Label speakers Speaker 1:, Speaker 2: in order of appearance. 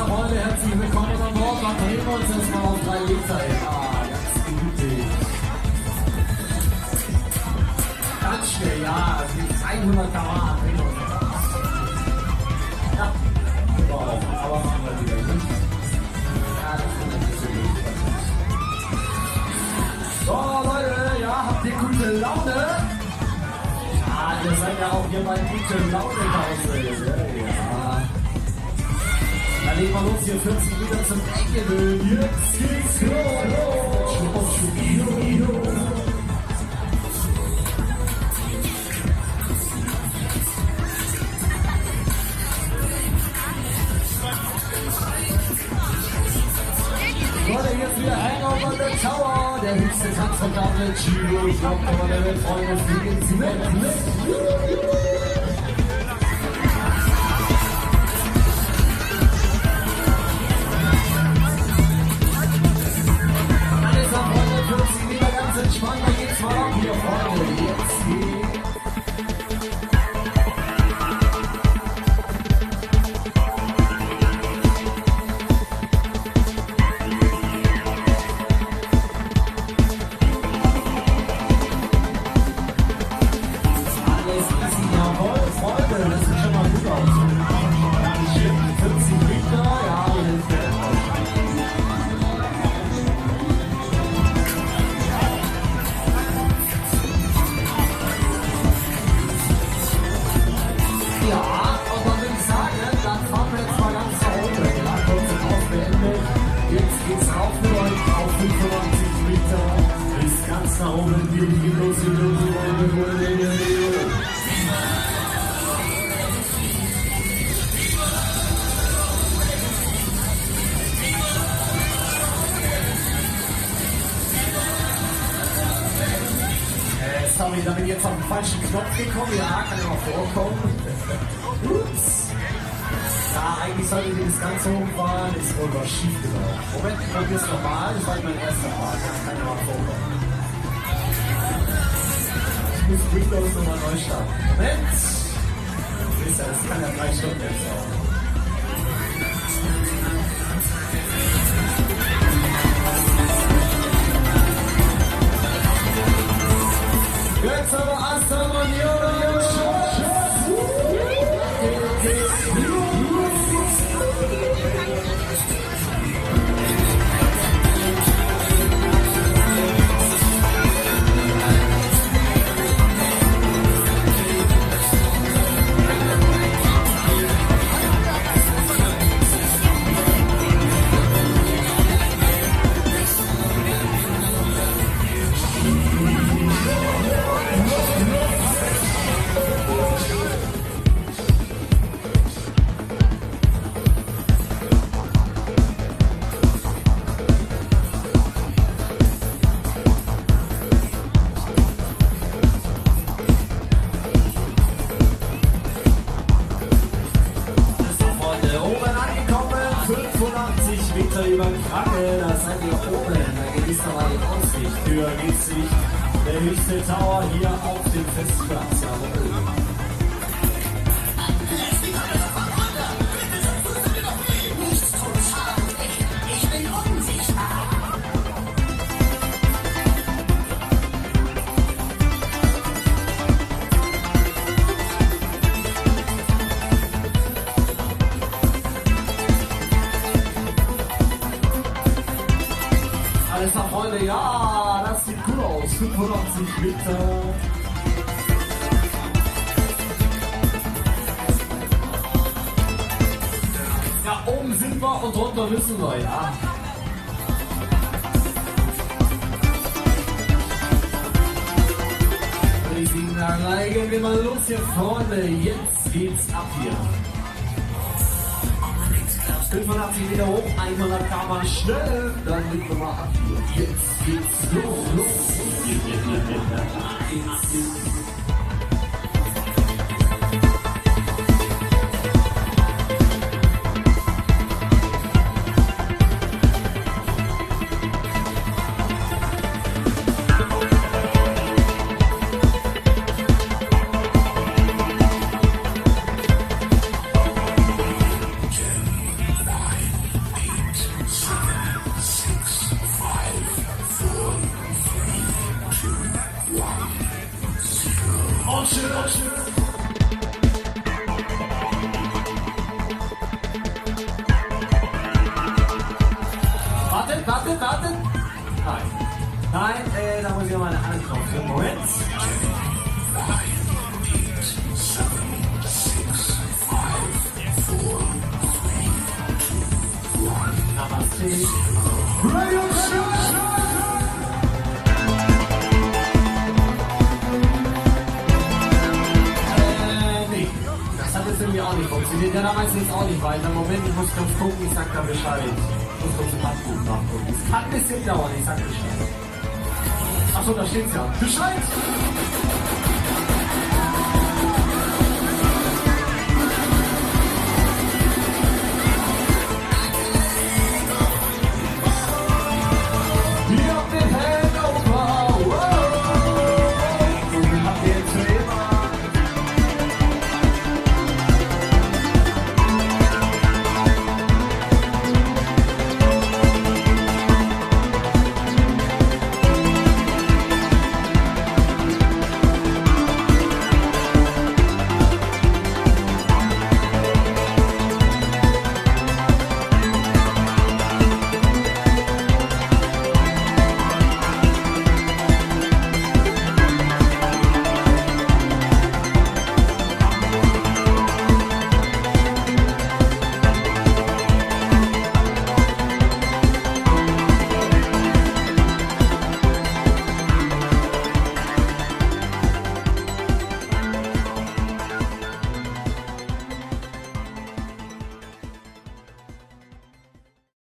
Speaker 1: Freunde, herzlich willkommen an Bord. Dann drehen wir uns erstmal auf 3 Meter. Ja, ganz gemütlich. Ganz schnell, ja, es gibt 100 km/h. Ja, genau, aber machen wir wieder nicht. Ja, das ist ein bisschen gut. So, Leute, ja, habt ihr gute Laune? Ja, ihr seid ja auch hier bei gute Laune-Pause. Ja. Dann legen wir los hier 40 Meter zum Ende. Jetzt geht's los. Leute, jetzt wieder Hangover der Tower. Der höchste Tanz von Double Chilo. Ich glaub, der wird Freunde fliegen zu mit. Entspannt, da geht's mal ab hier, Freunde. Jetzt geht's. Alles easy, jawohl, Freunde. Das sieht schon mal gut aus. 40 Meter, ja, das ist nach oben, wir gehen los, sorry, da bin ich jetzt auf den falschen Knopf gekommen. Ja, kann ja mal vorkommen. Ups. Ja, eigentlich sollte ich das Ganze hochfahren, ist wohl was schief gelaufen. Moment, ich probiere es nochmal, das war mein erster Part, das kann ja mal vorkommen. Ich muss Windows nochmal neu starten. Moment! Wisst ihr, das kann ja 3 Stunden jetzt dauern. Jetzt aber Asta Maniora und schon. Über Kracke, da seid ihr oben, da genießt aber die Aussicht, höher geht's nicht, der höchste Tower hier auf dem Festplatz, jawohl. Alles nach Freunde, ja, das sieht cool aus. 85 Meter. Ja, oben sind wir und drunter müssen wir, ja. Riesigen Anlage, wir mal los hier vorne. Jetzt geht's ab hier. 85 Meter hoch, 100 km schnell, dann legen wir mal ab hier. Jetzt geht's los. wartet. Nein. Nein, da muss ich mal eine Hand drauf. Moment. Namaste. Nee, das hat jetzt irgendwie auch nicht funktioniert. Ja, da weiß ich jetzt auch nicht weiter. Moment, ich muss kurz gucken, ich sag da Bescheid. Ich muss kurz im Handbuch nachgucken. Es kann ein bisschen dauern, ich sag Bescheid. Achso, da steht's ja. Bescheid!